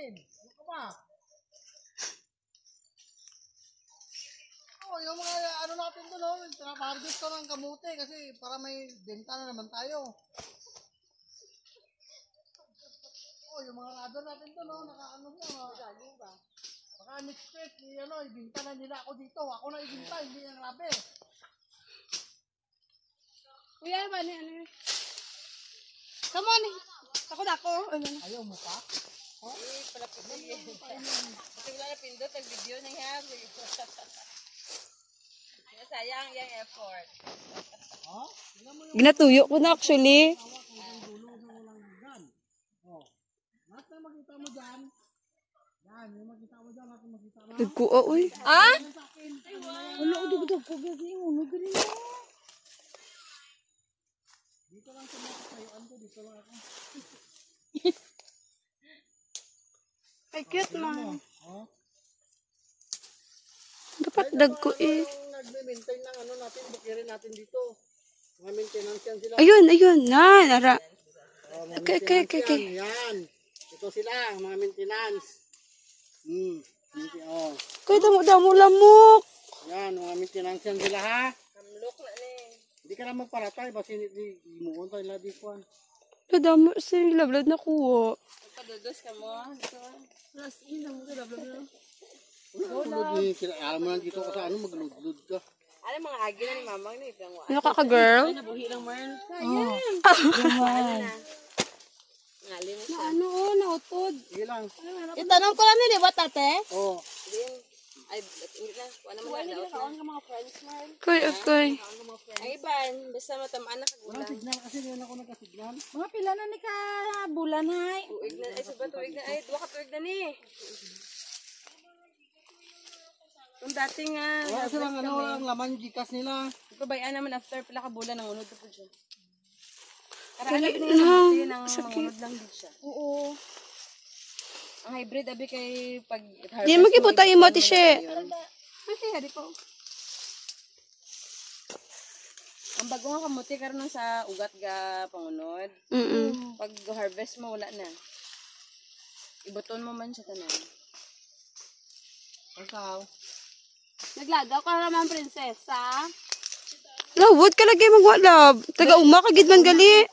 natin. Ano ka ba? Oh, yung mga ano natin doon, no? Harvest ko ng kamote kasi para may benta na naman tayo. Oh, yung mga rubber natin doon, no? Nakaano na, galing ba? Baka next week, ibinta na nila ako dito. Ako na ibinta, hindi yung rubber. Kuya, ba ano? Come on. Ako. Ayaw mo pa? Oh? Pala pindot. Kasi wala na pindot ang video na yan. Sayang yung effort. Oh? Ginatuyo ko na actually. Oh. Lahat na makita mo dyan. Yan, yung makita mo dyan, lahat na makita mo. Nagkuha, uy. Ah? Wala, udog-udog ko. Gagawin mo, nagawin mo. Dito lang sa mga katayuan ko, dito lang ako. Ay, cute man. Oh? Dapat dag ko eh. Yung nagme-maintain ng ano natin, bukirin natin dito. Mga maintenance yan sila. Ayun. Nara. Oh, mga Okay. maintenance yan. Ito sila, mga maintenance. Oh. Kaya damo lamok. Yan, mga maintenance yan sila ha. Namlok na ni. Hindi ka na magparatay, basta hindi imuon tayo na dikuan. Damo si lablad na kuha. Padudos ka mo. Dito. Plus, inang mo lablad na. Alam mo lang dito ka sa ano, magludlud ka. Ano mga agi na ni mamang ni ibang wa. Ano ka girl? Nabuhi lang Merl. Sayang. Ngali mo siya. Ano nautod. Sige lang. Itanong ko lang ni, di ba tate? Oh. Din. Ay, hindi na. Wala naman na daw. ka mga friends, Marl. Okay. Ang iban, basta matamaan na Walang kagulang. signal kasi yun ako nagka-signal. Mga pila na ni ka bulan hay. Tuig na. Ay, sabat tuig na. Ay, duwa ka tuig na ni. Kung dati nga, Wala silang ano, ang laman gikas nila. ipabayaan naman after pala ka bulan ng unod po dyan. Dali Karaan na. ng mangunod lang din siya. Oo. Ang hybrid, abi kay pag Di mo kibuta yung moti siya. Okay, di po. Ang bago nga kamuti karon sa ugat ga pangunod. Pag harvest mo wala na. Ibuton mo man siya tanan. Ikaw. Naglagaw ka naman, prinsesa. Lawod ka lagi magwalab. Taga uma ka gid man gali.